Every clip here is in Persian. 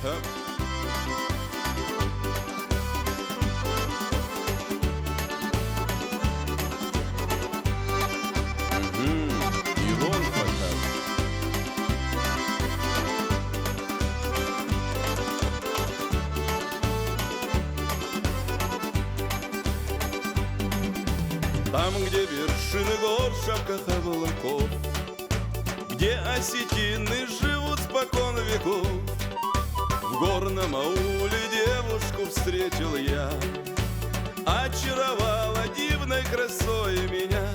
Ирон фатар. Там, где вершины гор, шапках облаков, где осетины живут спокон веков, в горном ауле девушку встретил я, очаровала дивной красой меня.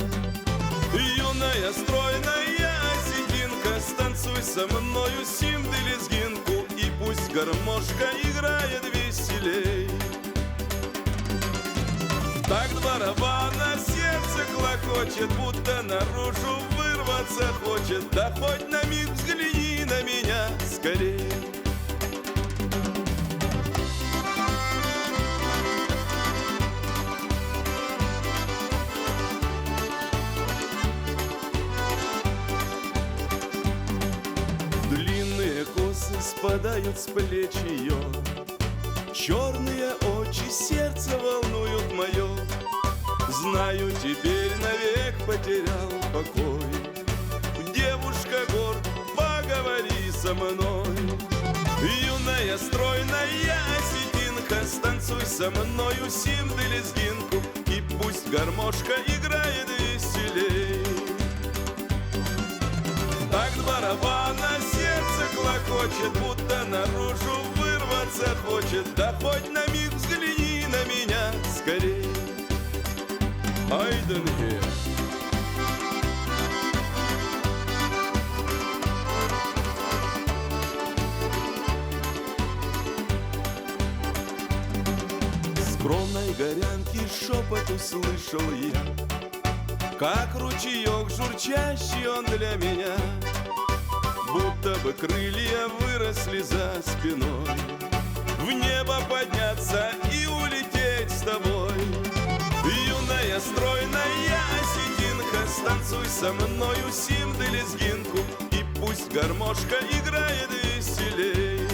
Юная, стройная осетинка, станцуй со мною синды-лезгинку, и пусть гармошка играет веселей. Так барабана сердце клокочет, будто наружу вырваться хочет. Да хоть на миг взгляни на меня скорей. Длинные косы спадают с плеч ее, черные очи сердце волнуют мое. Знаю, теперь навек потерял покой. Девушка гор, поговори со мной. Юная, стройная осетинка, станцуй со мною синды-лезгинку, и пусть гармошка играет веселей. Так барабана сердце клокочет, будто наружу вырваться хочет. Да хоть на миг взгляни на меня скорей. Айденге. Скромной горянки шепот услышал я, как ручеек журчащий он для меня, будто бы крылья выросли за спиной, в небо подняться и улететь с тобой. Юная, стройная осетинка, станцуй со мною синды-лезгинку, и пусть гармошка играет веселей.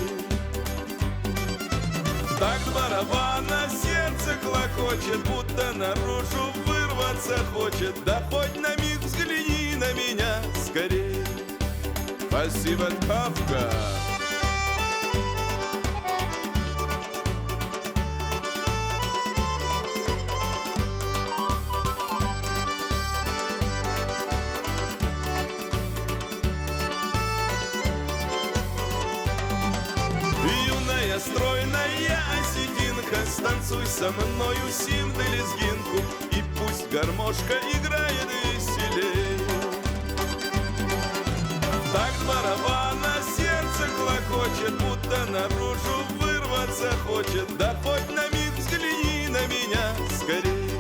Так барабана сердце клокочет, будто наружу вырваться хочет. Да хоть на миг взгляни на меня скорей. Спасибо, Кавка. Юная, стройная осетинка, станцуй со мною синды-лезгинку, и пусть гармошка играет веселей. Так барабана сердце клокочет, будто наружу вырваться хочет. Да хоть на миг взгляни на меня скорей.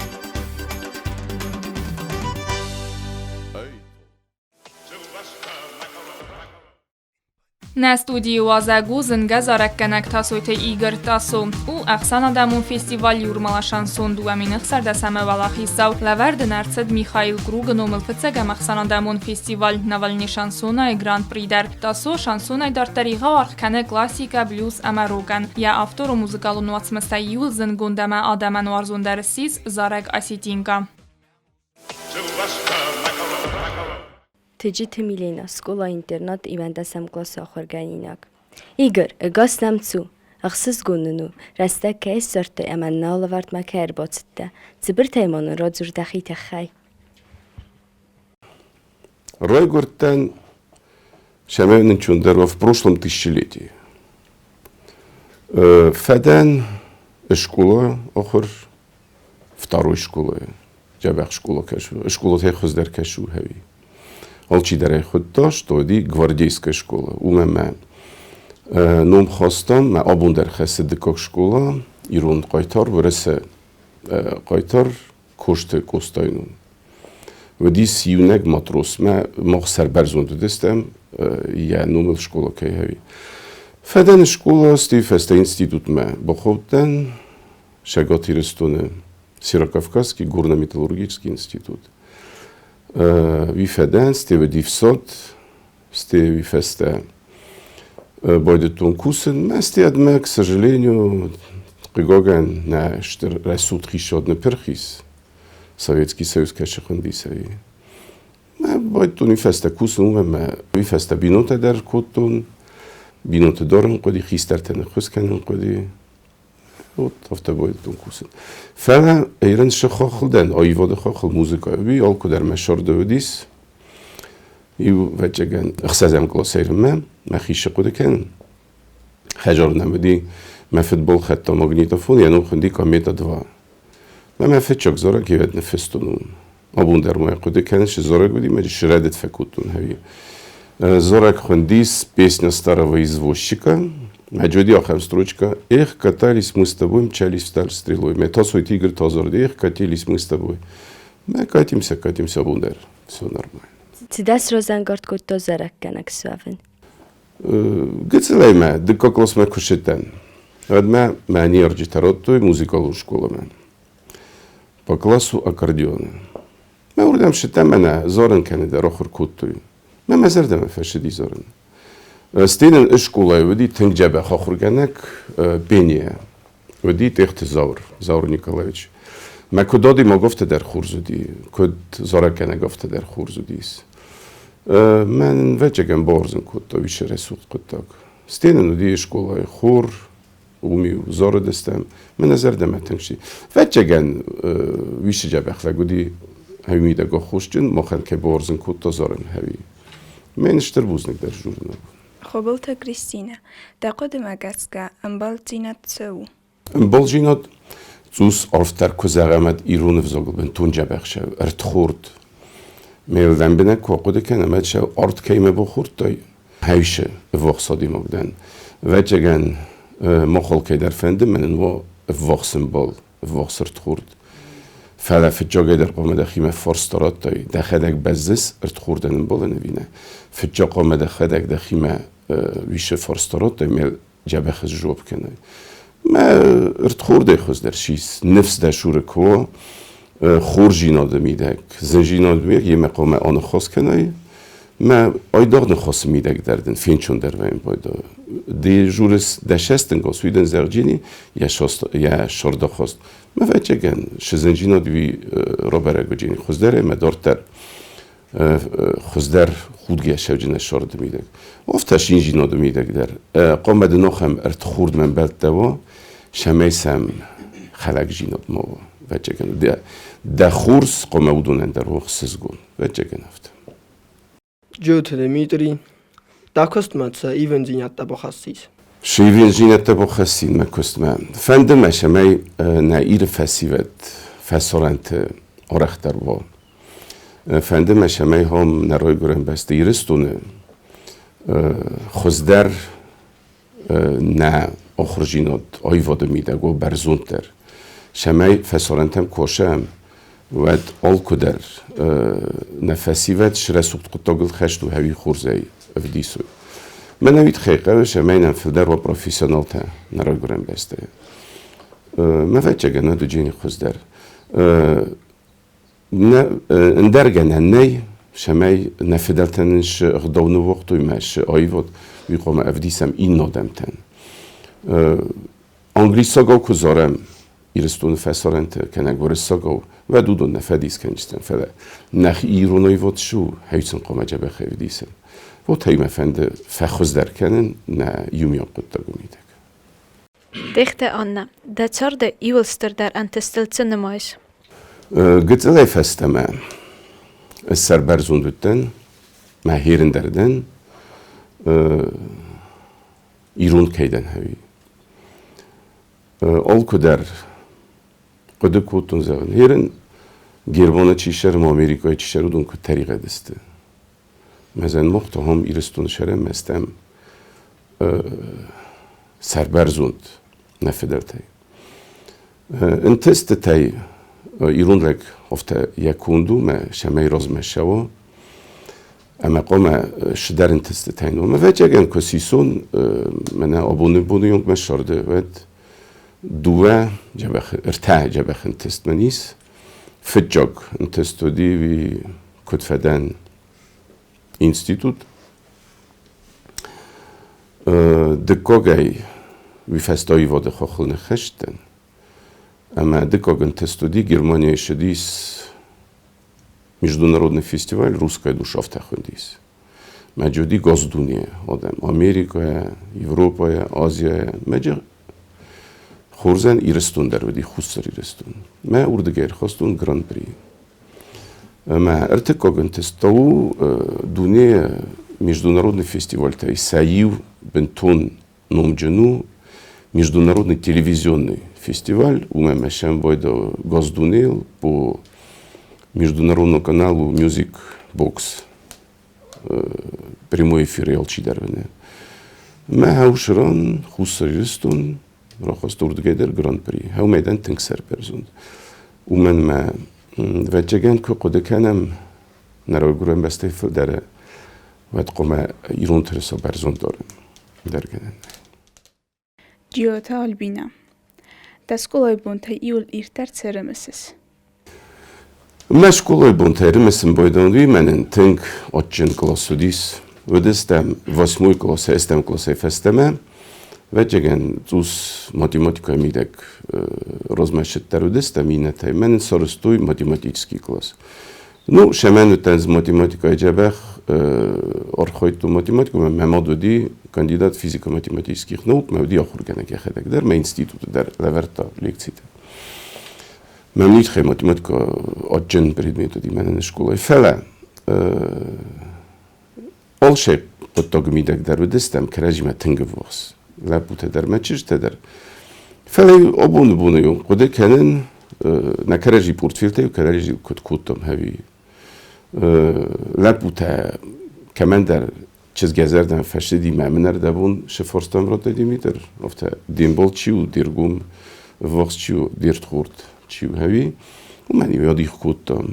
На студии Уазагу знгазарак канак тасойте Игорь Тасу. У Ахсана Дамун фестиваль юрмала шансон дуаминах сардасаме валахисав. Лаверд нарцед Михаил Круга номел фцегам Ахсана Дамун фестиваль навальни шансона и гран-при дар. Тасо шансона и дар тарига архкане классика блюз амароган. Я автору музыкалу нуацместа юл знгундама адаман варзун дарсис зарак осетинка. Тыжи Тымилена, школа-интернат ивандасам класса охорганинак. Игорь, гастамцу, ахсыз гунну, раста кайс сорты аманнала варт макер боцтта. Цибр таймону родзур дахита хай. Ройгортен Шамевнин Чундерова в прошлом тысячелетии. Феден школа охор второй школы. Джабах школа кашу, школа техоздер кашу хави. Алчи дарай ход дاشت тоді гвардейская школа. Умеме نوم خواستم من آبون در خسته دکاک شکولا ایرون قایتار ورسه قایتار کشت کستاینون و دی سیونگ ماتروس ما سربرزون دستم یا نوم شکولا که هایی فدن شکولا ستی فسته інститут ما با خودن شگاتی رستونه Северокавказский горно-металлургический институт. Vi fedden, steve divsot, steve feste Бойдетун кусен, масти адме, к сожалению, Гоган на ресут хишот на перхис. Советский Союз кашахандисави. Бойдетун и феста кусен, умема и феста бинота дар котун, бинота дорн коди, хистартен хусканен коди. Вот авто бойдетун кусен. Фала эйрен шахахлден, айвода хахл музыка ви, алко дар мешарда удис. يو وجهن اخسازم كلاسير ما خيش قد كان حجر نمدي ما فوتبول خدت ماغنيتوفون يعني خندي كميتا دوا ما فتشك زورا كيفت نفستون ابون در ما قد كانش زورا بدي ما شردت فكوتون هي زورا خنديس песня старого извозчика Маджуди ахам строчка эх катались мы с тобой мчались в сталь стрелой метосой тигр тазор эх катились мы с тобой мы катимся бундер все нормально Цидас розангард котто заrakkenek szövön. Гцелейме, декоклос ме кушетен. Адме мани орджитаротто и музикалу школа мен. По класу аккордеона. Ме урдам шетен мене зорен кенеде рохор куттуй. Ме мезердеме фешеди зорен. Стенен школа веди тенджебе хохургенек бение. Веди техте Заур Николаевич. Ме кододи ма гофте дер хурзуди. Код зорекене гофте дер хурзудис. من وجهم بارزن کتا ویش رسود کتاک. استینن ودی شکلای خور ومی وزار دستم من نظر دمتنشی. وجهن ویش جبخ و گودی همی دگاه خوشجن مخن که بارزن کتا زارن همی. من اشتر بوزنک در جورنا. خبلت کریستینا. دقیقه مگسکه انبال زینت سو. انبال زینت زوس آفتر کزارمت ایرون وزاگل بن تون جبخ شو ارتخورد. میلدن بینه که قدر کنه مچه آرد کیمه بخورد تای هیشه وقصادی مقدن و جگن مخال که در فنده منن و وقصن بال وقصرت خورد فعلا فجاگه در قامه دخیمه فارستارات تای دخدک بزدس ارت خوردن بال نبینه فجا قامه دخیمه ویشه فارستارات تای میل جبه خز جواب کنه ما ارت خورده خوز در شیست نفس در شور که خورجینا دمیدک، زنجینا دمیدک یه مقام آن خاص کنای، ما ایدار نخواست میدک دردن فینچون در ویم باید. دی جورس دشستن گاسویدن زرجینی یا شرده خواست. ما وجه گن شزنجینا دوی رابره گجینی خوزدره مدارتر خوزدر خودگه شوجنه شرده میدک. افتش اینجینا دمیدک در قام دناخم ارت خورد من بلد دوا شمیسم خلق جینات ما وجه گن ده خورس قام بودن در وقت سزگون وجه گن افت. جوت دمیتری داکست ماتسا ایون زینت تبخستیس. شیوین زینت تبخستین مکست من. فندم شمی نایر فسیوت فسرانت آرخ در با. فندم شمی هم نرای گرم بست ایرستونه خزدر نه آخرجینات آیواد میده گو برزونتر. شمی فسرانتم کوشم ود آل کدر نفسیوت شرسوت قطعال خشت و هوی خورزی افدیسوی. من نوید خیقه شمی نفدر و پروفیسیونال تا نرای گرم بسته. مفت جگنه دو جینی خزدر. اندرگنه نی شمی نفدرتنش غداون وقتوی مش آیواد میخوام افدیسم این نادم تن. انگلیسا گاو کزارم ایرستون فسرانت کنه گورساگو و دودون نفدیس کنجستن فله نخ ایرونای وات شو هیچن قامه جبه خیودیسن و تایم فند فخوز در کنن نه یومیان قد گومیدک. Dichte Anna, der Zorde Iwelster der Antestelze nemais. Gıtılay festeme serberzundütten mehirin derden İrun keyden hevi. Ol kadar قد کوتون زن. هرن گربانه چیشرم آمریکای چیشرودون که طریقه دسته. مثلا مختهم ایرستون شرم مستم سربرزوند نفدرتای. انتست تای ایران لگ افته یکوندو ما شمی راز مشوا. اما قام شدر انتست تای نو. ما وجهن کسیسون من آبونه بودیم مشارده ود. دوه جبخ ارتاع جبخ انتست منیس فجاگ انتستو دی وی کتفدن اینستیتوت دکاگی وی فستایی واده خاخل نخشتن اما دکاگن تستودی Германия شدیس международный фестиваль «Русская душа» в Тахундис. Маджуди Госдуния, Адам, Америка, Европа, Азия, Маджа Хорзан Ирестун дарвди Хуссар Ирестун. Ма урдгер хостун Гран-при. Ма артекоген тестау дуния международный фестиваль тай Саив Бентон Номджану международный телевизионный фестиваль у Мамашам Бойда Госдунил по международному каналу Music Box. Прямой эфир ялчи дарвене. Ма хаушран Хуссаристун рахаст урдгедер Гран-при. Хау мейдан тинксер перзунд. У мен ма вجگن که قد کنم نراگرم بسته داره و قوم ایران ترسا برزون دارم در گنن. Ջիոթա Ալբինա Դասկոլոյ բոնթե իուլ իրտար ցերեմսես مشغول بونتری مثل بایدانوی من تنگ آتچن کلاسودیس و دستم 8 کلاس استم کلاس فستمه و جگن دوس математика میدک rozmaşet der destem yine tay men sorustoy математический класс. Ну, шемен тенз математика ежебех архойту математику мен мемадоди кандидат физико-математических наук мевди ахур генек ехедек der мен институт der леверта лекцията. Мен нитхе математика отчен предметоди менен школой феле олше поток мидек der destem kerejme tengevos. لابد در مچش تدر فلی آبون بونیو قدر کنن نکرجی پورتفیلته و کرجی کتکوتم هوی لابد کمان در چیز گذردن فشدی ممنر دبون شفرستم را دادی در افته دیمبال چیو دیرگم وقت چیو دیرت خورد چیو هوی و منی یادی کتم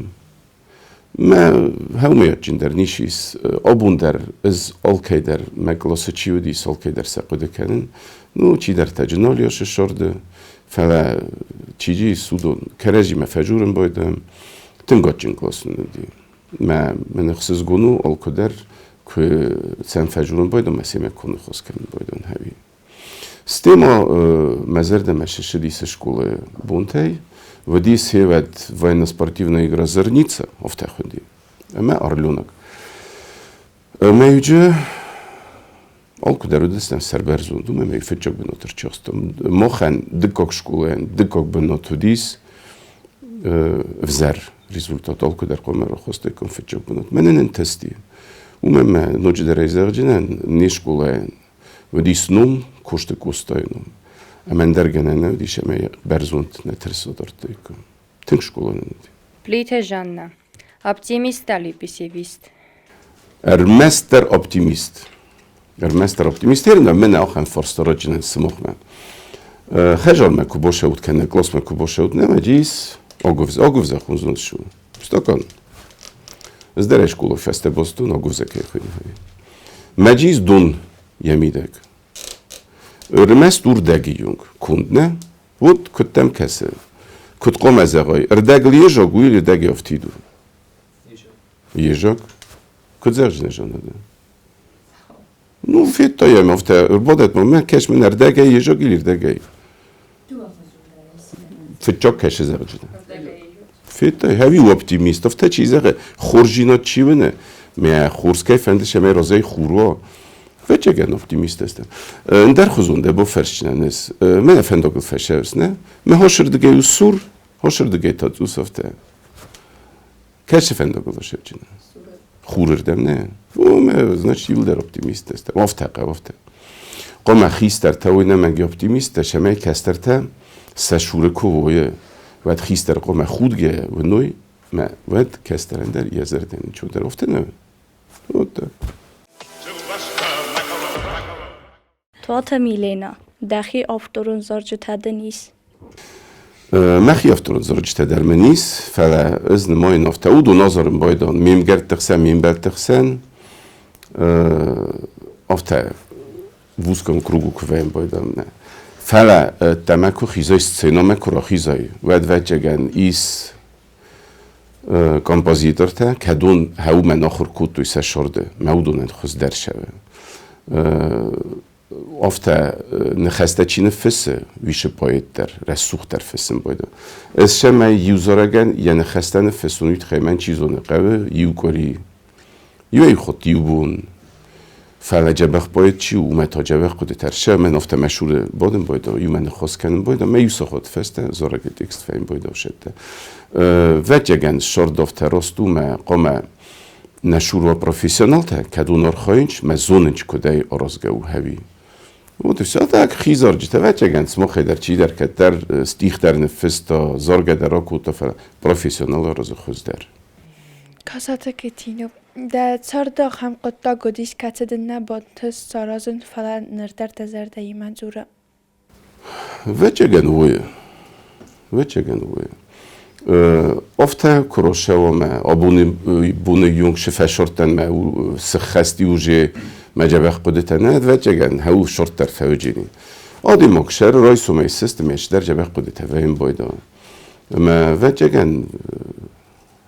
ما همیشه جندر نیشیس آبون در از آلکی در مکلاس چیو دیس آلکی در سقوده کنن نو چی در تجنالیاش شرده فلا چیجی سودون کرجی مفجورم بایدم تنگات جن کلاس ندی ما من خصوص گونو آلکو در که سن فجورم بایدم مسیم کنه خواست کنن بایدن هوی ستیما مزرده مشش دیس شکول بونتی в Одессе есть военно-спортивная игра «Зорница» в Тахунде. Мы «Орленок». Мы уже алкудар удастан серберзун. Думаю, мы фетчок бы нотер часто. Мохан дикок школен, дикок бы нотудис взер результат алкудар комера хосте кон фетчок бы нот. Менен тести. Умем ночь дерезерджинен не школен. В Одессе нум коште костайнум. من در گناه دیشه می برزوند نترسو دارده کم تنگ شکلان ندی. پلیت جاننا اپتیمیست علی پیسیویست. مستر اپتیمیست. مستر اپتیمیست هرنا من آخن فرستارا جنن سموخ من. خجال مکو باشه بود کنه کلاس مکو باشه بود نه مجیس آگوز خونزون شو. استکان. از درش کلو فسته باستون آگوز که خیلی. مجیس دون یمیدک. Örmez urdegiyung kundne, vod küttem kese. Küt qomezagay. Erdegli yejog uyil erdegi aftidu. Yejog? Küt zerjne janada. Nu fitta yem afte urbadet men keş men erdegi yejog il erdegi. Fitchok keş zerjne. Fitta hevi optimist afte çizege khorjinat çivene. Me khorskay fendish me razay khurwa. وچگن اپتیمیست هستم. در خزونده با فرشننس من افندوگل فشرس نه. من هاشردگی و سور هاشردگی تا دو سفته. کاش افندوگل هاشردگی نه. خوردم نه. و من زنش یل در اپتیمیست هستم. وافته. قام خیستر تاوی نمگی اپتیمیست شمای کستر تا سشوره کوه وقت خیستر قام خودگه و نوی ما وقت کسترن در یزردن چون در افته نه. توات میلینا دخی آفتورون زارجو تدنیس. مخی آفتورون زارجو تدرمنیس فلا ازن مای نافته او دو نظرم بایدان میم گرد تخسن میم بر تخسن آفته ووزکم کروگو کویم بایدان نه فلا تمکو خیزای سینامکو را خیزای ود وجگن ایس کامپازیتر تا کدون هاو من آخر کود توی سشارده مودونن خوز در شوه Ofta nexeste çine fese vişe poetler, resuhter fesem boyda. Ez şeme yuzaragen yani xestene fesonuyt xeymen çizone qave yukori. Yuey xot yubun. فعلا جبخ باید چی و متا جبخ خود ترشه من افته مشهور بودم باید یو من خواست کنم باید من یوسا خود فسته زارگ تکست فیم باید شده و جگن شرد افته راستو ما قام نشور و پروفیسیونال تا کدونار خواهینچ ما زوننچ کدای آرازگه و هوی و دوستا اک خیزار جته و جگن سما خیدر چی در کتر ستیخ در نفس تا زارگ در آکو تا پروفیسیونال آراز خوز در Kasata ketino. Da çarda hem qotta godis katedin batı sarazın falan nırdar tezerde imanzura. Vecegen uye. Ofta kroşevo me abuni bunu yung şefeşorten me sıxasti uje mecebek kudetene vecegen havu şortlar fevcini. Adi mokşer raysu me sistem eşder cebek kudete veyim boyda. Me vecegen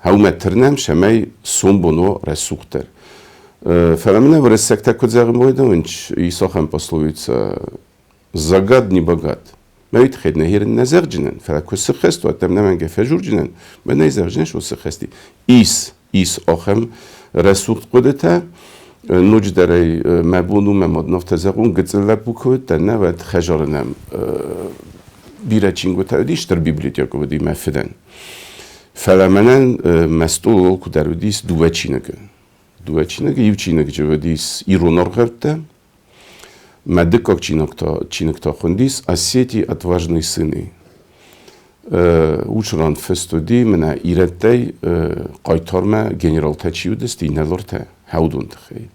هاو مترنم شمای سوم بونو رسوختر. فهمنا ورسکت کدزاغ مویدا ونش ایساخم پاسلویت زگاد نیبگاد. میت خیلی نهیر نزار جنن. فلکو سخست و اتم نمانگه فجور جنن. من نزار جنش و سخستی. ایس آخم رسوخت قدرته نوج داری مبونو مماد نفت زاغون گذل بکوت تنه و خجارنم بیرچینگو تردیش در بیبلیتیاکو بدی مفدن. فلامنن مسئول کدرودیس دوه چینگه یو چینگه جودیس ایرونار خبته مدکاک چینگتا خوندیس اسیتی اتواجنی سنی اوچران فستودی من ایرتی قایتارمه گنرال تچیو دستی نلورته هودون تخی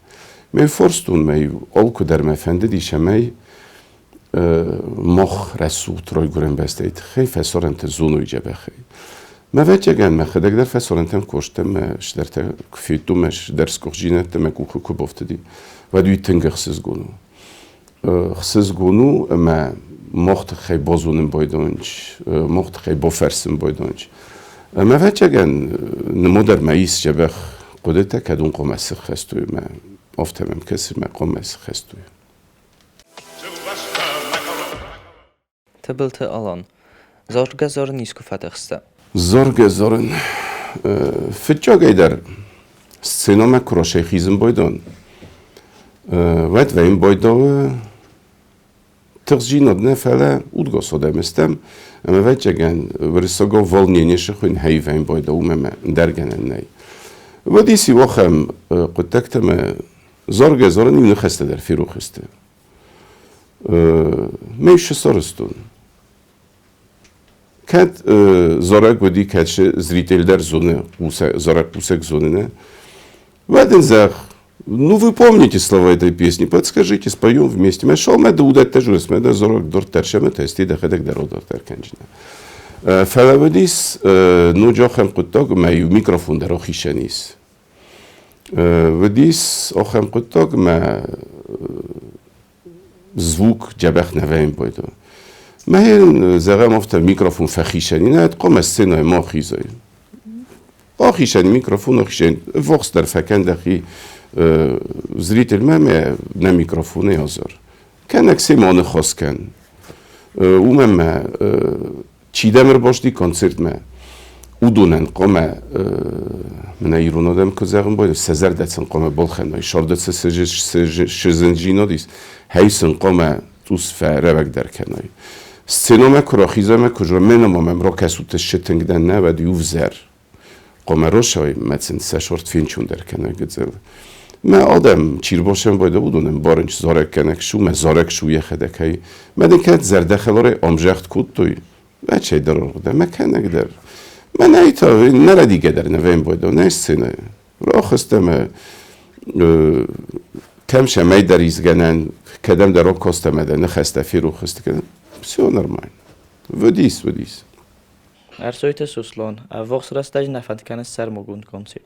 می فرستون می آل کدر مفنده دیشه می مخ رسول ترای گرم بسته تخی فسارنت زونوی جبه خی ما وجهن ما خداك در فسرنتم كوشتم شدرت كفيتو مش درس كوجينت ما كوكو كوبفتدي ودوي تنگ خسز گونو ما مخت خي بازونم بايدونج مخت خي بوفرسم بايدونج ما وجهن نمودر مايس جبخ قدرت كدون قمس خستو ما افتمم كسر ما قمس خستو تبلت الان زارگه زار نیسکو فتخسته زارن فتجاگی در سینما کراشه خیزم بایدان و این بایدان تغییر ندنه فعلا اودگاه ساده مستم اما وقت جگن ورساگا والنینیش خوین هیو این بایدان اومم درگنن نی و دیسی واقعم قدکتم زارن این خسته در فیرو خسته میشه سارستون Kad zorak vodi kad še zritelj зоны, зорак пусек зоны, в один зах, ну вы помните слова этой песни, подскажите, споем вместе. Мы шел, мы да удать тажурс, мы да зорак дор тершем, это есть, да хедек даро дор терканчина. Фалавадис, ну джохам куток, маю микрофон даро хишанис. Вадис, охам куток, ма звук джабах наваем пойду. من زغم افته میکروفون فخیشنی نه قم السنة ما خیزای آخیشنی میکروفون آخیشنی وقت در فکن دخی زریت المام نه میکروفونه یازار کن اکسی مانه خواست کن اومم چیدمر باشدی کنسرت ما او دونن قم من ایران آدم که زغم باید سزر دستن قم بالخنای شاردت شزنجینا دیست هیسن قم توس فعره وک در کنای سینما کراخیزم کجا منم را کسوت شتنگدن نه و دیو زر قمراشای مثلا سشورت فینچون در کنه گذر من آدم چیر باشم باید بودونم بارنج زارک کنک شو من زارک شو یه خدکی من اینکه زرده خلاره آمجخت کود توی بچه در آرده من کنک در من ایتا نره دیگه در نویم باید نه سینه را خستم کم شمی در ایزگنن کدم در آن کاستم ده نخسته فیرو خسته کدم все нормально. Водись. Арсойте суслон, а вокс растаж нафанткан сар могун концерт.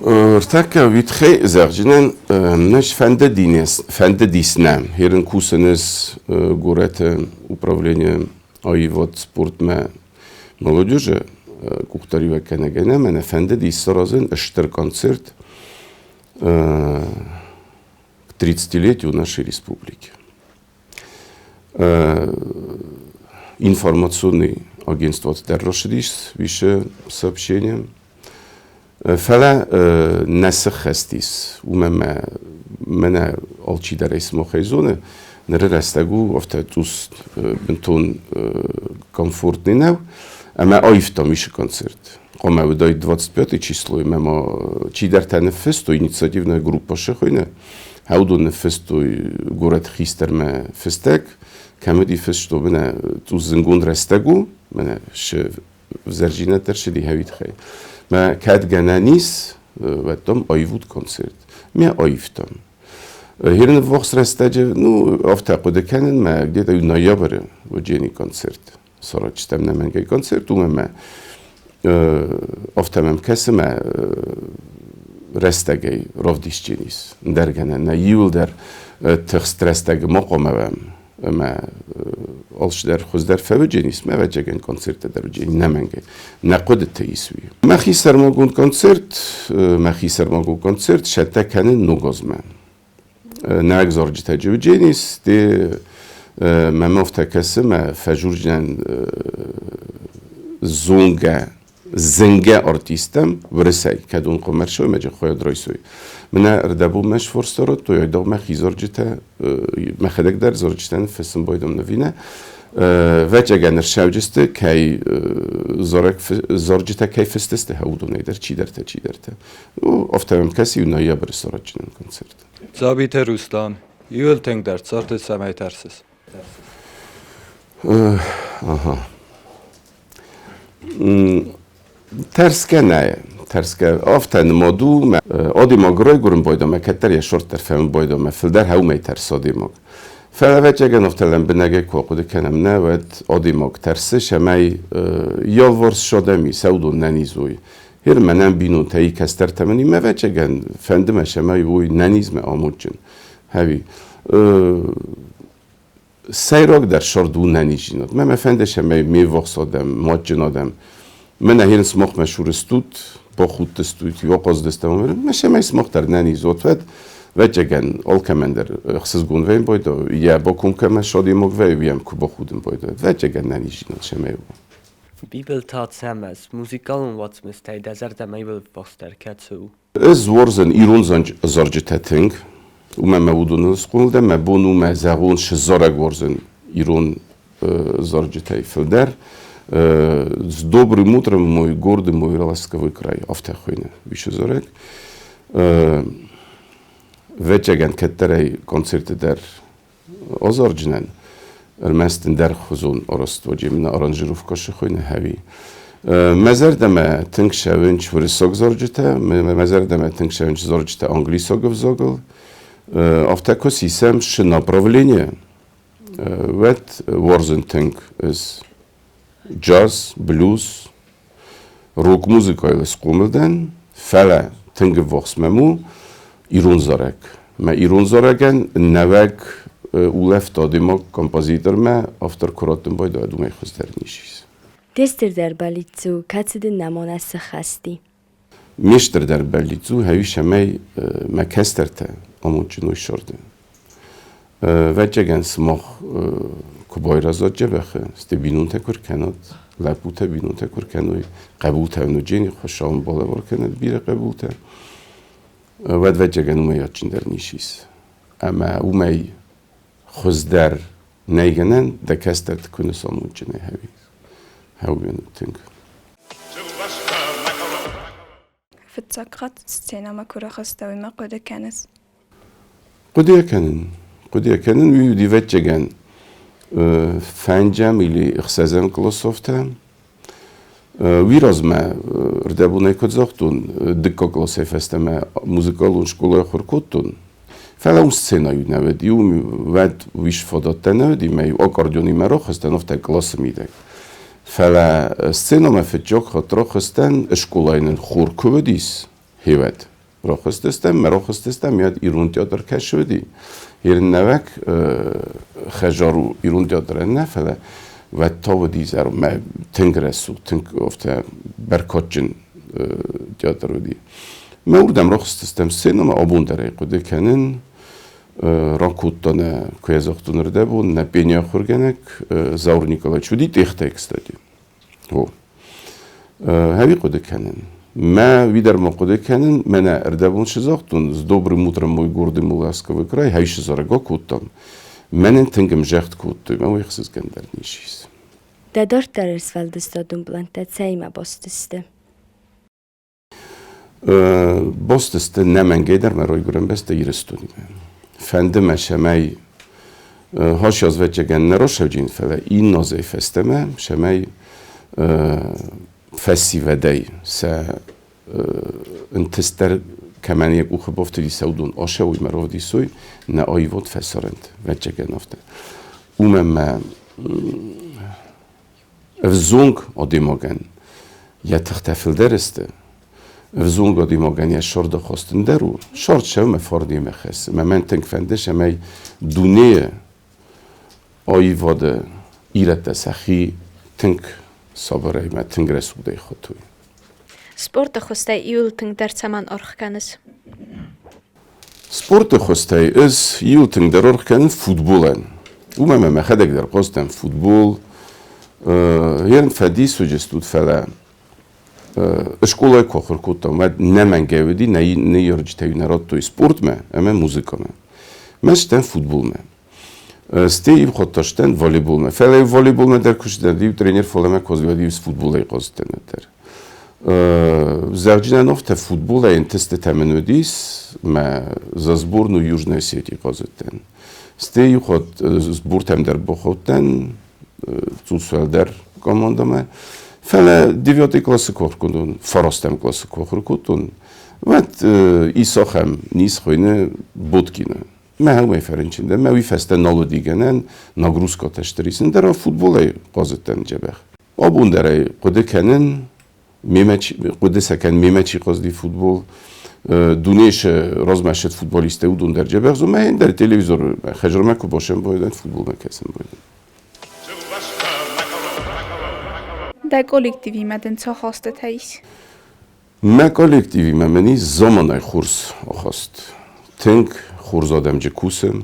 Ртака витхе зерджинен наш фенде диснем. Херен кусенес горете управление айвот спортме молодежи кухтариве кенегене мене фенде диссаразен эштер концерт к 30-летию нашей республики. информационный агентство терроршдис, више сообщением. فلا نسخ هستیس و من آلچی در اسم خیزونه نره رستگو افته دوست بنتون комфорт نینو اما آیفتا میشه концерт. قامه ودای 25 число мама чи در تنفس تو инициативная группа шехойне هاودو نفس تو город хистерме фестек کمدی فست تو بنا تو زنگون رستگو من ش زرجینه ترشدی هوید خی ما کد گنانیس و تام آیود کنسرت می آیفتم هرن وقت رستاجه نو افتاقود کنن ما گدی نایابره و جینی کنسرت سرچتم نمنگی کنسرت و ما افتامم کسی ما رستاجی رفدیش جینیس درگنه نه یول در تخست رستاج مقامم ما آلش در خوز در فوجی نیست ما وجهن کنسرت در وجهی نمنگه نقد تیسوی ما خیسر ماگون کنسرت شده کنن نگازمن نه اگزارجی تجربه نیست دی ما مفته کسی ما فجور جن زنگه آرتیستم ورسای کدون قمرشوی مجه خواهد رایسوی من اردبو مش فرستارد تو یادم ما خیزارجی تا ما خدک در زارجی تن فسم بایدم نوینه و جگن شوجسته کی زارجی تا کی فستسته هودو نیدر چی درته و افتادم کسی و نایا بر سرچینن کنسرت زابیت روستان یول تنگ در سارت سمای ترسس آها ترسکه نه ترسکه آفتن مادو آدی ماگرای گرم بایدم کتر یا شورت در فهم بایدم فلدر هاومی ترس آدی ماگ فلوت جگن افتلم بنگه که قد کنم نه ود آدی ماگ ترسه شمی یا ورس شده می سودو ننیزوی هر منم بینون تایی کستر تمنی موت جگن فندم شمی وی ننیزم آمود جن هاوی سیراک در شردو ننیجیناد من فندش شمی می وقت آدم ماد جن آدم من هرن سماق مشهور استود با خود استود یا قاز دستم میرم مشه می سماق در ننیزود و جگن آل کمن در خصوص گون ویم باید یا با کم کم شادی مگ ویم که با خودم باید و جگن ننیجینات شمی Bibel tat samas, muzikalun watsmistei dezerta meibel foster katsu. از ورزن ایران زارجت تنگ و من مودون سخونده مبونو مزارون شزارگ ورزن ایران زارجت فلدر z dobrym utrem mój gordy, mój laskawy kraj, автохойне više zorek. Večegan ketterej koncerti der ozorjnen, ermesten der huzun orostvojim na aranžiruvka šehojne hevi. Mezerdeme tinkševinč vrisok zorjite, mezerdeme tinkševinč zorjite anglisogov zogl. Автокос isem ši направление, vet warzen tink is jazz, blues, rock muzika ile skomilden, fele tinge voks memu, irun zarek. Me irun zareken nevek uleft adimok kompozitor me after kuratın bayda adumay khuzder nishis. Tester der balitzu katsidin namonası khasti. Meşter der balitzu hevi şemey me kesterte amuçinoy şordu. Ve cegen smah kubayrazat cebexe, ste binun tekur kenat, lapute binun tekur kenoy, qabulte evnujeni xoşam bala var kenat bire qabulte. Ve cegen umay açinder nişis. Ama umay خزدر نیگنن دکستر تکونه سامون جنه هوی هوی نتنگ. فتساقات سينا ما كورا خستوي ما قد كانس. قديا كانن ويودي فتجن فنجم اللي اخسازن كلاسوفتا ويراز ما ردبونه كتزاختون دكا كلاسي فستما موزيكالون شكولا خوركوتون. فلان سcenariu nevediu, ved viš fodatte nevedi, meju akordeoni me rohăsten ofte klasă midek. Fele scena me fetjok hat rohăsten školainen chor kövedis, hevet. Rohăstestem, me rohăstestem, jad irun teatr keşvedi. Yerin nevek, xejaru irun teatr enne, fele ved tavedi zeru, me tengresu, ofte berkatjin teatr vedi. Me urdem rohăstestem scena me abun derey kude kenin, Rankutane kuyazaktunurde bu ne benya kurgenek Zaur Nikola Çudi tehtek stadi. O. Hevi kodekanin. Ma vidar ma kodekanin mena erdebun şizaktun z dobrym utrem mój górdy mulaskowy kraj hejszy zarego kutam. Menen tengem jecht kutu, ma uyxsız genderniejis. Də 4 dərərs vəldistadun blantdə cəymə bostiste. Bostiste nemen geyder me roygurem beste yiristunime. Fendime şemey hoş yazvecegen neroşevcin fele innozey festeme şemey festivedej se intister kemenjek uchybowty liseudun oszeł i merovdisuj na oivot fesorent vecegen ofte. Umeme vzung odimogen yetixtefil deriste vzung odimogen ya şorda hostin deru şort şevme fordi mehes mementen fende şemey duneye oivode irette sahi tink sabırayma tink resudey xotuy. Sport xostay iultın dertsaman orxkanız. Sport xostay is iultın der orxkan futbolen. Umeme mexedek der qosten futbol Jen fedi sugestud fele školaj kohor kutam, nemen gevedi, ne jorđite narodto i sport me, eme muzika me. Mesten futbol me. Ste i hotašten voleybol me. Fele voleybol me der kushten div trener foleme kozvedi s futbolej kozten der. Zerđinen te futbolej enteste temenudis me za zbornu Južne Osjetije kozeten. Ste i hot zbortem der bohoten Zusvelder komandame. Fele devjati klası korkundun, farostem klası korkundun. Vet isochem nischoyne bodkine. Mehme ferinçinde, mevi festen nalı digenen, nagruska teşterisin, dera futbolay qazeten cebeh. Abun derey, qodikenin, qodeseken memeçi qazdi futbol, Duneş rozmeşet futboliste udun der cebeh, zo mehin der televizor, xecrmeku başem boyden futbol mekesin boyden. Də kollektivi mədin çox hasta təyiz. Me kollektivi me meni zamanay xurs axast. Tink xurs adamcı kusem.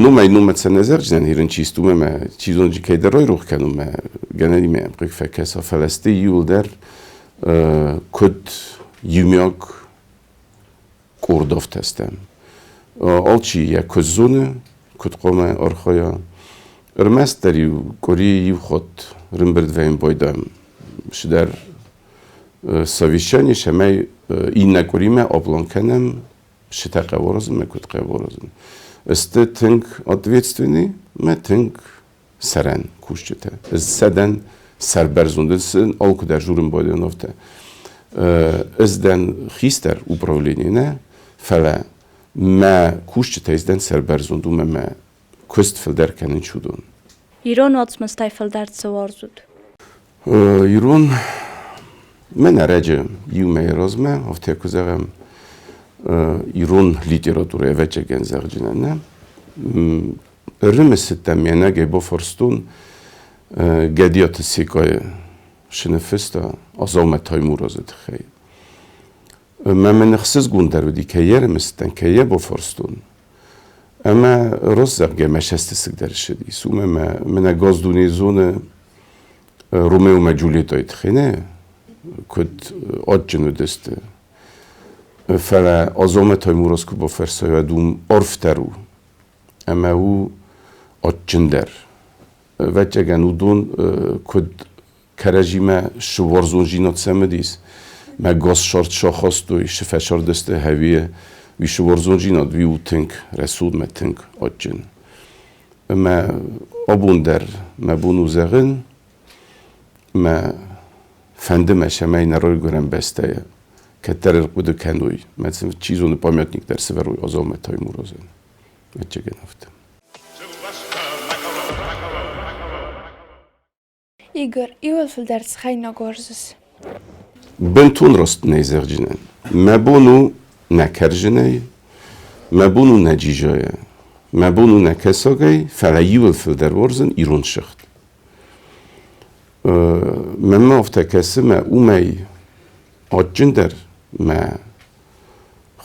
Numay numet se nezercnen hirin çistume me çizonci keyderoy ruh kenum me geneli me emrik fekesa feleste yul der kut yumyak kurdov testem. Alçi ya kuzunu kut qome arxaya Rmesteri kori yuxot rimberdvein boydam şder savişani şemey inne korime oblonkenem şite qavorozum me kut qavorozum. Este tink ответственный me tink seren kuşçete. Seden serberzundilsin alku der jurum boydanovte. Ezden xister upravljenine fele me kuşçete ezden serberzundum me Kust filderkenin çudun. İron atmastay fildertse varzud. İron men aracı yume razme haftaya kuzarım İron literaturu vece genzercinene. Rümesittem yine gebo forstun gediyatı sikayı şinefista azalmet taymur azet xey. Men xsiz gunder vedi ke yermisten ke yebo forstun. Ama rozzerge meşestisik derişedi. Sume mena gazduni zone Romeo me Giulietta itxine kod odjenu deste. Fele azome taymurosku bo fersaya dum orfteru. Ama u odjender. Vecegen udun kod kerejime şuvarzun jinot semedis. Me gaz şart şahastoy şifeşar deste heviye Vi şuvarzonjinat vi utink resud me tink odjin. Me abunder me bunu zerin me fendime şemey neroy gören besteye. Ketterer kudu kenduy. Metsin çizonu pamyatnik der severuy azalmet taymurozin. Etçegen hafte. Igor, iul filderts xayna gorzis. Bentun rost nezerjinen. Me bunu nekerjinej, me bunu neđižaje, me bunu nekesagaj, fele jivil filder vorzen irun šicht. Me me ofte kesi me umej odjinder, me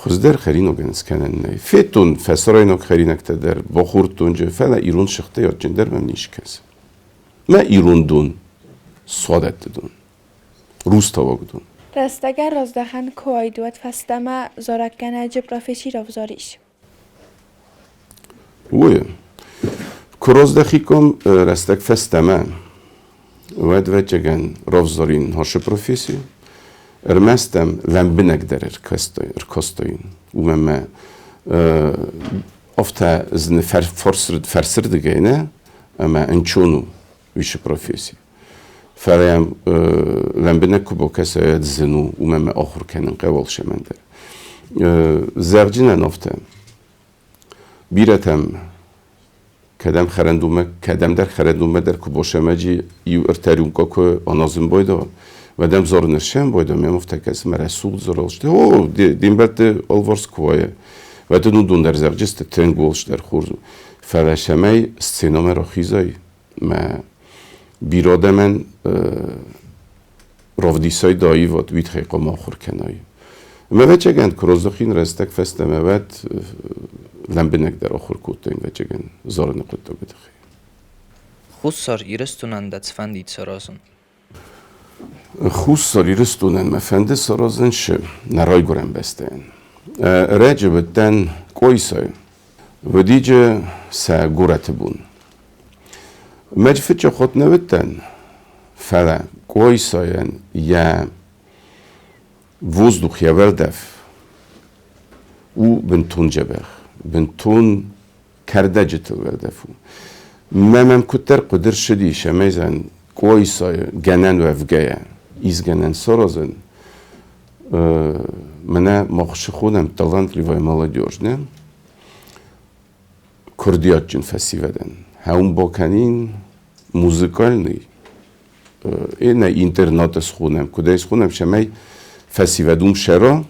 خزدر خرینو گنس کنن نه فیتون فسرینو خرینک تدر بخورتونجه فلا ایرون شخته یا جندر من نیش کس ما ایرون دون سوادت دون روز تاواگ دون رستگر رازدخن کوایدوت فستما زارکن جبرافشی رافزاریش وی کروز دخیکم رستگ فستما ود وجهن رافزارین هاش پروفیسی ارمستم لنبنک در ارکاستاین و من افتا زن فرسرد گینه اما انچونو ویش پروفیسی فرام لنبنک کو کسی زنو و من آخر کنن قبول شمندر زرجنا نفتم بیرتم کدام در خرندومه در کبوشمجی یو ارتریون که آنازم بایدا و دم زار نرشم بایدا میمفته کسی مرسول زارالشته او دیم برد آلوارس کوایه و دنو دون در زرجست تنگولش در خورد فرشمه سینام را خیزای ما بیراده من رافدیسای دایی واد وید خیقا ماخور کنایی ما وچه گند کروزدخین رستک فسته مواد لنبنک در آخر کوتاین وچه گند زار نقطه بدخی Hussar irestunan fandit sarazın. Hussar irestunan mefendi sarazın şı naray gören besteyen. Recebetten koysay ve dice se gurati bun. Mecfitçe xot nevetten fela koysayen ya воздух я вердев у бентун جبخ بنتون کرده جتل وردفو ممم کتر قدر شدی شمیزن کویسای گنن و افگیه ایز گنن سرازن منه مخش خودم талант لیوای молодежь نه کردیات جن فسیودن هم باکنین موزیکالنی اینه اینترنت خونم کدایش خونم شمی فسیودوم شرا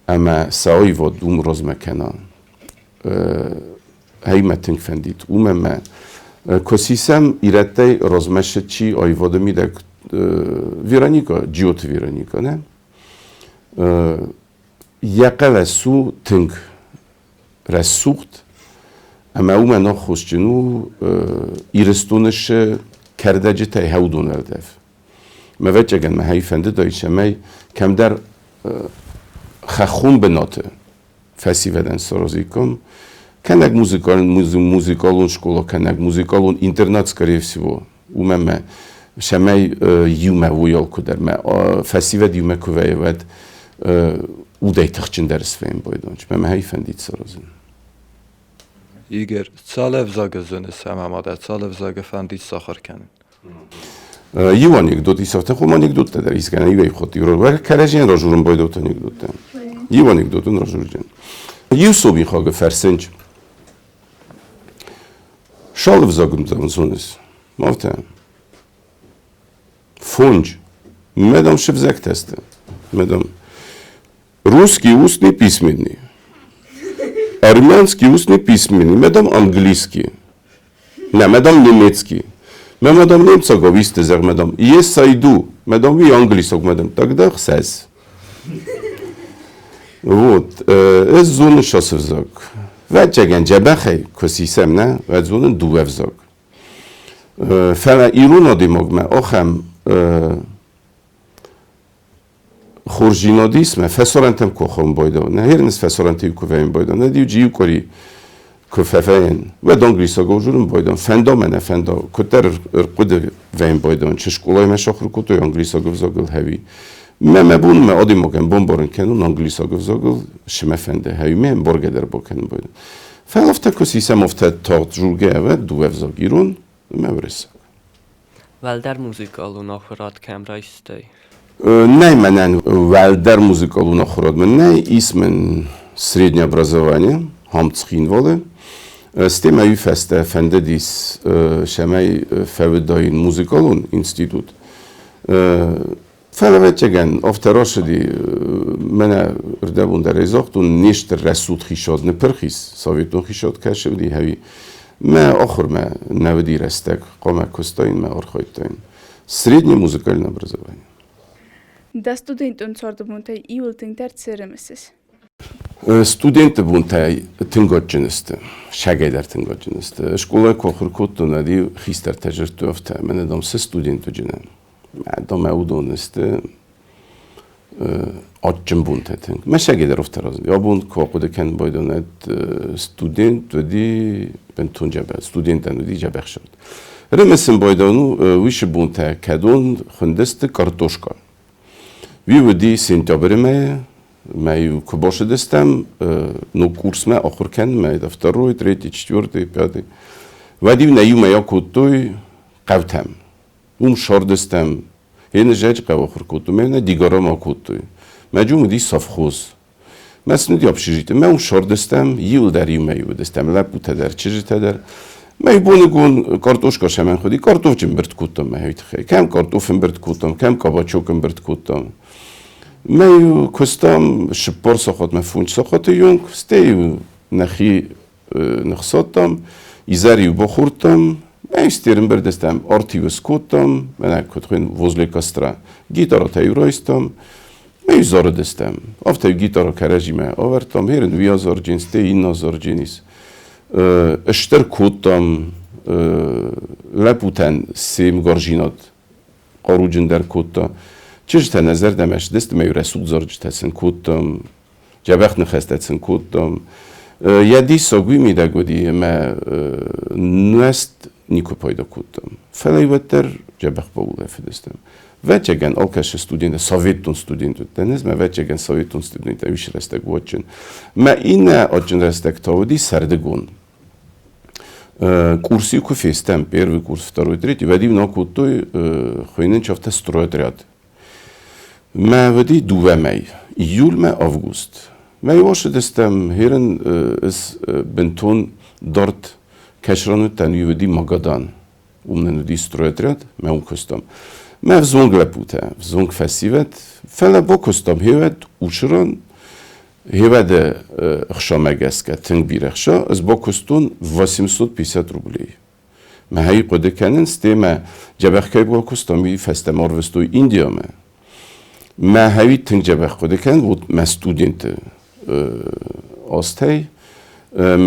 اما سعی و دوم روز مکنان هی متنگ فندید اوم ما کسیسم ایرته روزمشه چی آیواده میده ویرانیکا جیوت ویرانیکا نه یقه و سو تنگ رسوخت اما اوم نخوش جنو ایرستونش کرده جتای هودون اردف ما وجه گن ما هی فنده دایشه می کم در خخون بناته فسیودن سرازی کم کنگ موزیکالون школа کنگ موزیکالون интернат скорее всего у меня шамай юма уял кудер ма фасивед юма кувейвед удайтахчин درس فهم بایدانش ما هی فندید سرازن ایگر سالف زاگ زنس هم آماده سالف زاگ فندید ساخر کنن یو anekdot isafte خو anekdot در ایسکن ایوی خود یورو و کرجین راجورم بایدوت anekdot یو anekdotun راجورجن یو صوبی خواگ فرسنج شالف زاگم زنس مافته فونج медом шевзек тесте медом русский устный письменный армянский устный письменный медом английский не медом немецкий медом немца говорите зер медом yes I do медом и английский медом тогда хсез вот ez zonu şasırzak ve çegen cebexey kusisem ne ve zonun duvevzak fela irun adimogme axem خورجینادیسم فسرانتم کوخم بایدان نه هرنس فسرانتی کوفیم بایدان نه دیو جیو کاری کوففین و دانگلیسا گوجورم بایدان فندا منه فندا کتر قد ویم بایدان چه شکلای مشاخر کتوی انگلیسا گوزاگل هوی مبون ما آدی مکن بمبارن کنون انگلیسا گوزاگل شما فنده هوی من برگدر بکنم بایدان فلافته کسیسم افته تاعت جورگه و دو افزاگیرون مورسه Валдар музыкалун охрат камрайстай. Не менен валдар музыкалун охрат мене исмен среднее образование хамцхин воле стема юфесте фендедис шемей февдаин музыкалун институт فلوتجن افتراشدی من اردبون در ازاختون نیشت رسود خیشاد نپرخیس ساویتون خیشاد کشه بدی هوی ما آخر ما نودی رستک قام کستاین ما آرخایتاین سریدنی موزیکال образование Да студентун сордумунтай иултин терцеремесес. Student bunte tıngoçcınıstı. Şagaylar tıngoçcınıstı. Şkola kokur kutuna di xister tecrütü ofte. Men edom se student ucine. Dom eudonıstı. Açım bunte tınk. Me şagaylar ofte razın. Ya bun kokuda ken boydonet student di ben tuncabe. Studenten di cebek şart. Remesin boydonu vişi bunte kedon xundıstı kartoşka. Vi di sentyabrime Маю кубоши дестем, но курс ме охоркен ме да второй, третий, четвертый, пятый. Вадив на ю моя кутой кавтем. Шор дестем. Ен жеч кав охор куту ме на дигара ма кутой. Маджум ди совхоз. Месну ди общежитие. Ме шор дестем, ил дар ю мею дестем. Лапу тедер, чижи тедер. Мей бунугун картошка шемен ходи. Картофчим берт кутам ме хейт хей. Кем картофим берт кутам, кем кабачоким берт кутам. Meju kustam shpor sokhot me funç sokhot yung steju nahi nakhsotam izari bokhurtam me isterim berdestem arti skutam me kotrin возле костра gitara tayroistam me zor destem after gitara karajime overtam herin viazor jinste innazor jinis eshter kutam laputen sim gorjinot qarujin der kutta چیز نظر دمش دست می رسول زرج تسن کودم جبخت نخست تسن کودم یادی سوگوی می دگودی ما نست نیکو پیدا کودم فلی وتر جبخت باوله فدستم وچگن آلکش استودینت سویتون استودینت دنیز ما وچگن سویتون استودینت ویش رستگ وچن ما این آجن رستگ تاودی سردگون курси куфестем первый курс второй третий вадим на кутой خوینن چافته استروید ریاد ما ودی دومی یول ما آوگوست ما یواش دستم هرن از بنتون دارت کشرانو تنوی ودی مگادان اومن ودی استرویترد ما اون کستم ما vzong لپوته vzong فسیوت فعلا با کستم هیوت اوشران هیوت خشا مگسکه تنگ بیرخشا از با کستون 850 روبلی ما هی قده کنن سته ما جبخکای با کستامی فستمار وستوی ایندیا ما ما هایی تنگ جبخ خود کن بود ما ستودنت آستی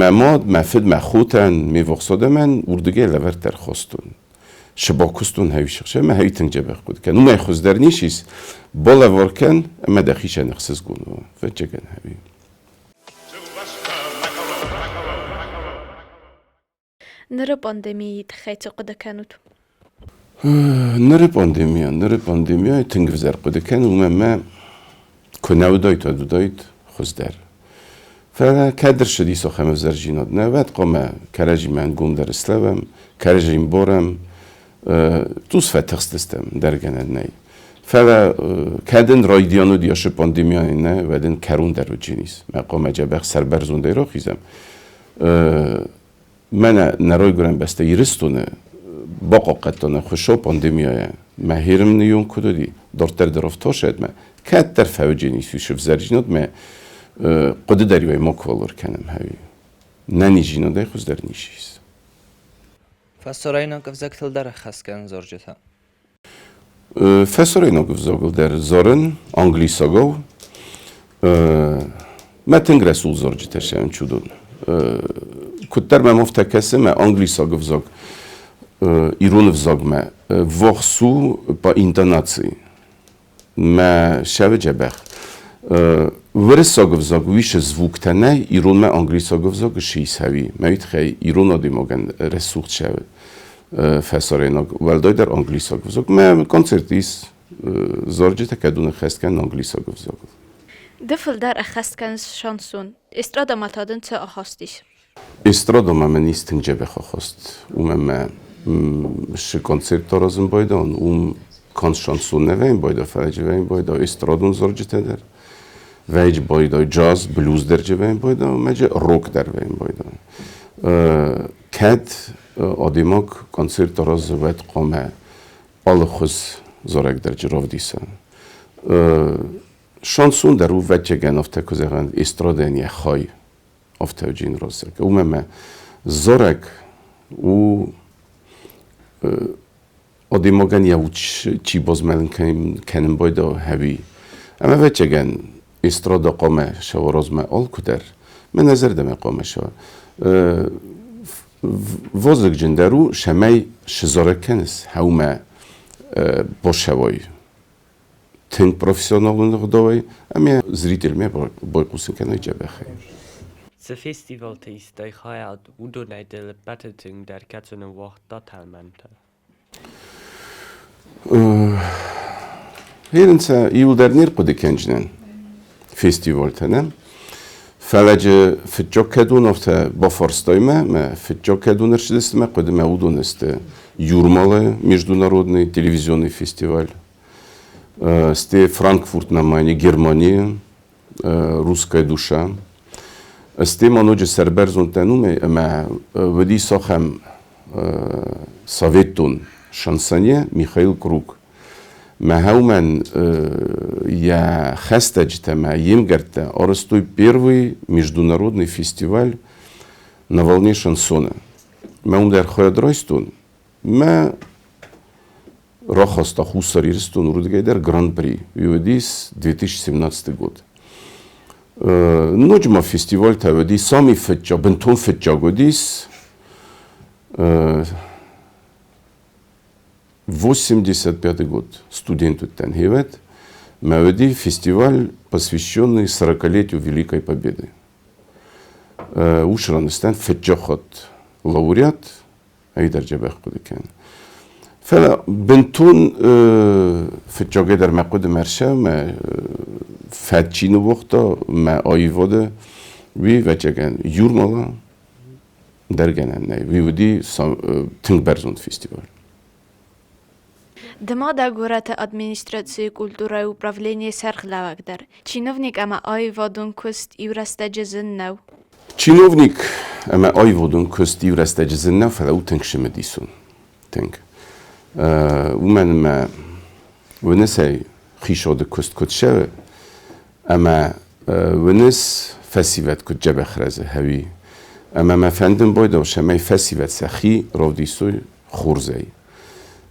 ما مفید ما خوتن می وقصاده من اردگه لور ترخواستون شباکستون هایی شخصه ما هایی تنگ جبخ خود کن ما خوز در نیشیست بالا ورکن ما دخیش نخصص گونو و چگن هایی نرى باندemiyyi تخيتي قد كانت نره پاندemia تنگ وزر قد کن و ما کناو دایت و دایت خوز در فعلا کدر شدی ساخم وزر جیناد نه وقت قام کرجی من گم در اسلام کرجیم بارم توس فتخست استم در گنه نه فعلا کدن رایدیانو دیاش پاندemia نه ودن کرون در و جینیس ما قام جبخ سربرزون دیرا خیزم من نرای گرم بسته یرستونه باقا قطعنا خوشا پاندمیایه ما هیرم نیون کدودی دارتر درافتا شد ما کت در فوجینی سویش وزرجینات ما قد دریوی ما کوالور کنم هاوی ننی جیناده خوز در نیشیز فسراینا گفزاکتل در خسکن زرجتا فسراینا گفزاکتل در زارن انگلیساگو ما تنگ رسول زرجتا شدن چودون کتر ما مفتکسه ما انگلیساگو گفزاک ایرون وزاگمه وقسو با اینتاناتی ما شب جبخ ورساگ وزاگ ویش زوگتنه ایرون ما انگلیساگ وزاگ شیس هوی ما وید خیلی ایرون آدی مگن رسوخت شد فساریناگ ولدای در انگلیساگ وزاگ ما کنسرتیس زارجه تکدون خست کن انگلیساگ وزاگ دفل در اخست کن شانسون استرادا متادن چه آخاستیش استرادا ما نیستن جبخ آخاست ما ش koncept razem boyda on kan şanson neveyim boyda felceveyim boyda estradon zorcu teder vej boyda jazz blues derceveyim boyda mece rock derveyim boyda ket adimok koncept razem vet qame alxuz zorek derce ravdisa şanson der u vecegen ofte kuzegan estradeniye khay ofte jin rozek umeme zorek u آدی مگن یا چی باز ملن کنیم باید هوی اما وچگن استرادا قامه شواراز ما آل کدر من نظر دم قامه شوا وزگ جندرو شمی شزاره کنس هومه با شوای تنگ پروفیسیونال نقدای اما زریتل می با قوسن کنه جبه خیر The festival ist euch heuer und nicht der Bettung der Katzen und Wacht Datalmente. هیرنسا ایول در نیر قد کنجنن فستیوال تنم فلج فتجا کدون افته با فرستای ما فتجا کدون ارشدست ما قد مودون است یورمال международный телевизионный фестиваль сте Франкфурт на Майне Германия русская душа сте маноج серберзон тенуме ما ودی ساخم советун شانسانیه میخائیل کروک ما هومن я хастаджтама емгарта аростуй первый международный фестиваль на волне шансона. ما اون در خیادرایستون ما رخصت خusariристун рудгайдар гран-при виводис 2017 год. Ноджма фестиваль таводи сами фетча бентон фетча годис 85 год студенту Тангевет Маведи фестиваль, посвященный 40-летию Великой Победы. Ушраныстан фетчахот лауреат Айдар Джабах Кудикан. فلا بنتون فجاگه در مقود مرشه ما فتچین وقتا ما آیواده وی وجگن یورمالا درگنن نه وی ودی تنگ برزوند фестиваль. Дмада гората администрации культура и управление Сархлавагдар. Чиновник ама айвадун куст юрастаджизыннау. Чиновник ама айвадун куст юрастаджизыннау фала тенг шемедисун. Тенг. ومن ما ونسي خيشود كست كتشة أما ونس فسيفات كت جب خرزه هوي أما ما فندم بايدا وشماي فسيفات سخي روديسوي خورزي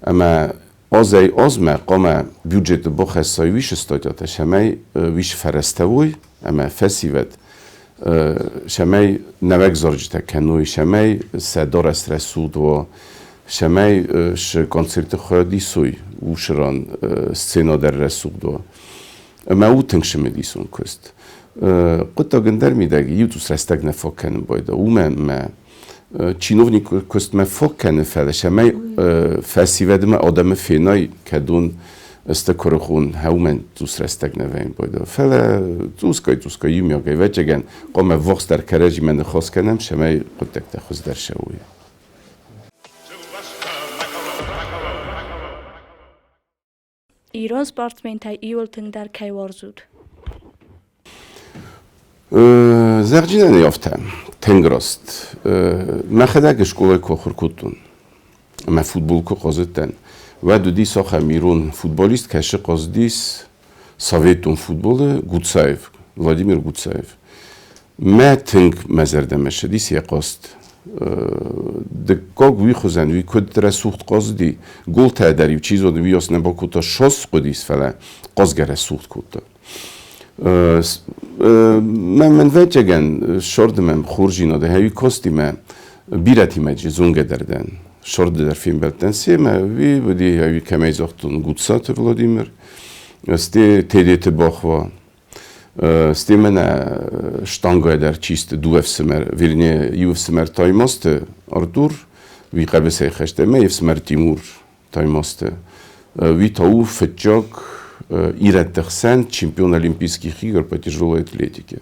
أما آزای آزمه قام بودجت بخصای ویش استادیات شمای ویش فرستوی اما فسیوت شمای نوک زرجت کنوی شمای صدار است رسود و شمای ش کنسرت خودی سوی و شران سینا در رسود و اما او تنگ شمدی سون کست قطع گندر میدهی یوتوس رستگ نفاق کنم باید او من чиновник кост ме фоккене фелеше мей фесивед ме адаме фенай кедун است کرخون هومن توس رستگ نوین باید فله توسکای یومیاگی وجگن قام وقت در کرجی من خواست کنم شمای قدک تخوز در شوی ایران سپارتمنتای ایولتن در کی وارزود زرجینه نیافتم تنگراست مخدق شکوه کوخور کتون ما فوتبال کو قازدن و دو دی ساخه میرون فوتبالیست کشه قازدیس سویتون فوتبال گوتسایف ولادیمیر گوتسایف ما تنگ مزردمشه دیس یقاست دکاگ وی خوزن وی کد رسوخت قازدی گل تادری و چیزو دوی اس نبا کتا شاس قدیس فلا قازگر رسوخت کتا من وجهن شرد من خورجینا ده هایی کاستی من بیرتی مجی زونگ دردن شرد در فیلم بلتن سی من وی بودی هایی کمی زاختون گودسات ولادیمیر استی تیدیت باخوا استی من شتانگای در چیست دو افسمر ویرنی یو افسمر تایماست اردور وی قبل سیخشته من افسمر تیمور تایماست وی تاو فتجاک Ират Тахсан, чемпион Олимпийских игр по тяжелой атлетике.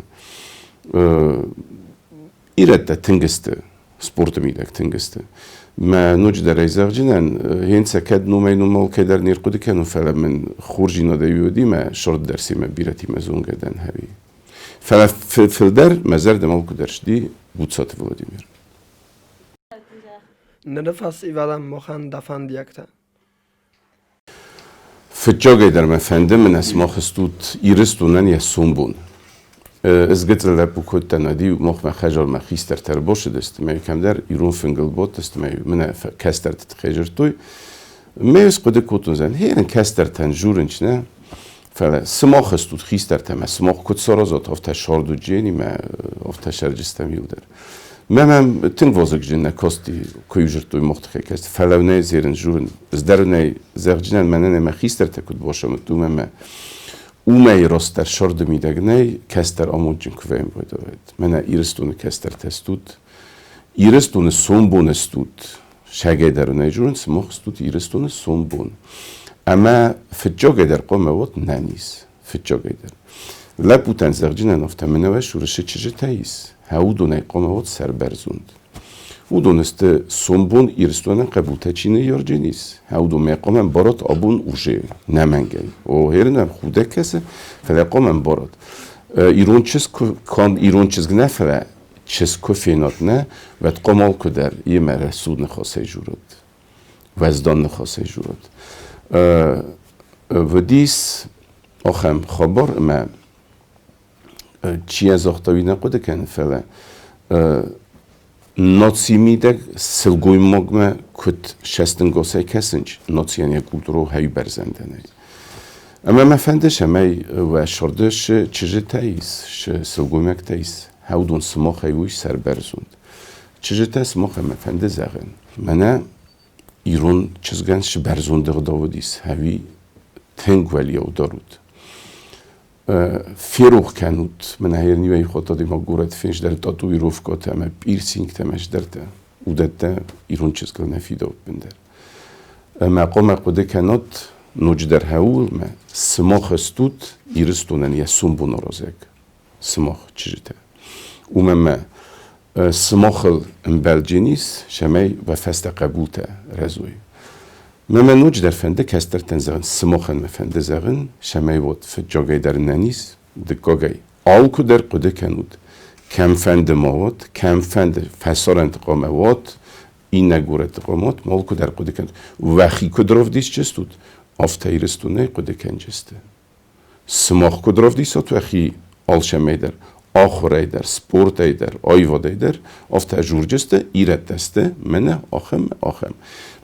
Ират Тынгесте, спортом идак Тынгесте. ما نوجد رئيساجنان هنسا كاد نومين مال كدر نيرقد كانوا فلا من خورجنا ديودي ما شرط درسي ما بيرتي مزون جدًا هذي. فلا في الدار ما زرد مال كدرش دي بوتسات فلاديمير. نرفس إيوالام مخان دفن ديكتا. فتجاگه در مفنده من اسما خستوت ایرستونن یا سومبون. از گتر لپوکوت تنادی مخ مخجر مخیستر تر باشه دست. من کم در ایران فنگل بات دست. من کستر تخجر توی. من از قد کوتون زن. هیرن کستر تنجورنچ نه. فعلا سماخ استود خیستر تمه سماخ کد سرازات آفت شاردو جینی ما آفت شرجستم یودر من تنگ وازق جن نکاستی کویجرت دوی مختخی کست فلونه زیرن جورن از درونه زرجنن منن ما خیستر تکود باشم تو من اومه راست در شارد میدگنه کستر آموجن کویم باید من ایرستون کستر تستود ایرستون سومبون استود شگه درونه جورن سماخ استود ایرستون سومبون اما فجاگه در قوم وات ننیز فجاگه در لبوتن زرجنن نفته منوه شورشه چجه تاییز هاودونه قوم وات سر برزوند او دونسته سومبون ایرستونن قبولته چینه یارجنیز هاودونه قوم بارات آبون اوشه نمنگه و هرنم خوده کسه فلا قوم بارات ایرون چیز نفره چیز کفینات نه و قومال که در یه مرسود نخواسته جورد وزدان نخواسته جورد و دیس آخم خبر ما چی از اختاوی نقوده کنه فعلا ناسی میده سلگوی مگمه کت شستن گوسه کسنج ناسی یعنی کلتورو هایی برزنده نه اما ما فندش همه و شردش چجه تاییز سلگوی مگ تاییز هاودون سماخ هایوش سر برزوند چجه تاییز سماخ ما فنده زغن منه ایران چیزگنش برزونده داودیس هاوی تنگ ولی او دارود فیروخ کنود من هر نیوی خاطر دی ما گورد فینش در تاتوی روف کات اما پیرسینگ تمش درته او دته ایران چیزگل نفیده بندر مقام قده کنات نوج در هول ما سماخ استود ایرستونن یا سومبون رازک سماخ چیزته او ما سماخل امبلجینیس شمی و فست قبولته رزوی من نوج در فنده کستر تنزغن سماخن مفنده زغن شمی بود فجاگه در ننیس دکاگه آلکو در قده کنود کم فنده مواد کم فنده فسار انتقام واد این نگور انتقامات مالکو در قده کنود وخی کدراف دیس چستود آفته ایرستونه قده کنجسته سماخ کدراف دیسات وخی آل شمی در آخوره در سپورت در آیواده در آفته جورجسته ایرد دسته منه آخم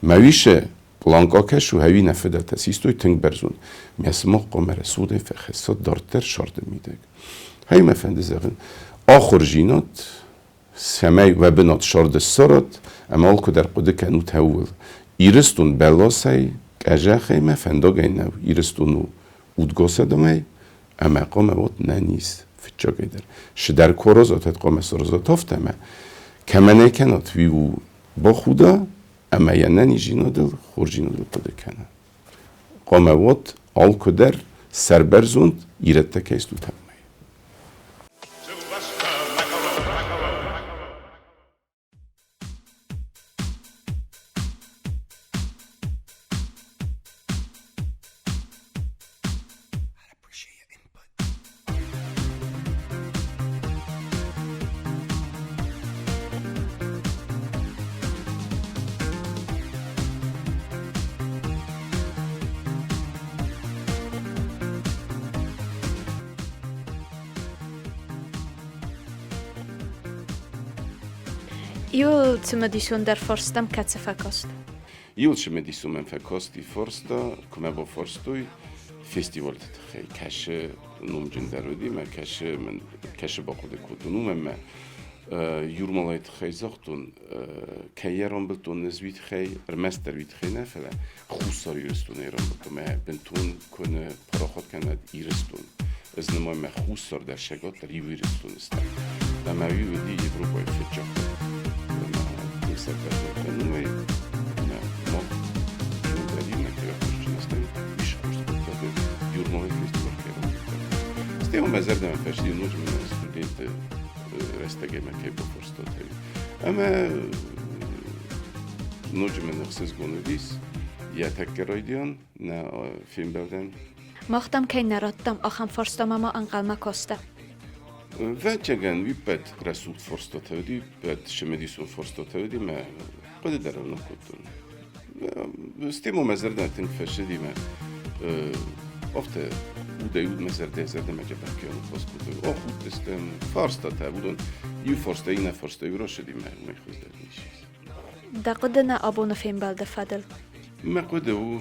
مویشه بلانکا کشو هاوی نفده تسیستوی تنگ برزون میسماخ قمر سوده فخصات دارتر شارده میده هاوی مفنده زغن آخر جینات سمی و بنات شارده سارات اما که در قده کنوت هول ایرستون بلاسای کجاخه مفنده گینو ایرستونو اودگاسه دمه اما قامه وات ننیز فچاگه در شدر کورازات قامه سرازات افتمه کمنه کنات ویو با خودا اما یا ننی جینا دل خور جینا دل قده کنه قامه وات آل کدر سر برزوند ایرد تکیستو تمه Iul cymediswn der forstam kace fakost. Iul cymediswn men fakosти forsta, come bo forstui, festival tkhey kash numjin darudi ma kash ba khode kutunu ma yurmalayt khay zaxtun kayeron biltun nezvit khay rmaster vit khayna fala khusar yurstun eron biltun ma bentun kun parakhot kanad irstun اذن ما خصوصا در شگات در یویرستون است. دماوی و دی اروپای فجاه. ما تیسر کرده نمی ما جوری نکرده پشت نستیم بیش پشت کرده یورمای فستیوال کردم. استیم مزرد من فشتی نوج من استودیت رستگی مکی با فرستاد هی. اما نوج من نخسز گونودیس یا تکرایدیان نه فیلم بردن. ماختم که نراتم آخام فرستم اما انقل مکاسته. و چگن وی بد رسول فرستاد هودی بد شمدیسون فرستاد هودی ما قد درون نکردن. استیمو مزرد تنگ فشدی ما افته بودید مزرد زرد مجبور کیانو باز بود. خود استم فرستاد بودن یو فرسته این فرسته یو راشدی ما میخواد نیست. دقیقاً نه آبون فیلم بالده فدل. ما قد او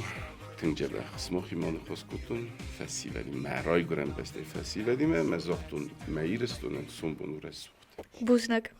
تنجبه خسموخي من خسكتون فسيفالي معراي قرن بس فسيفالي ما مزاقتون ميرستون سنبون ورسوت بوسنك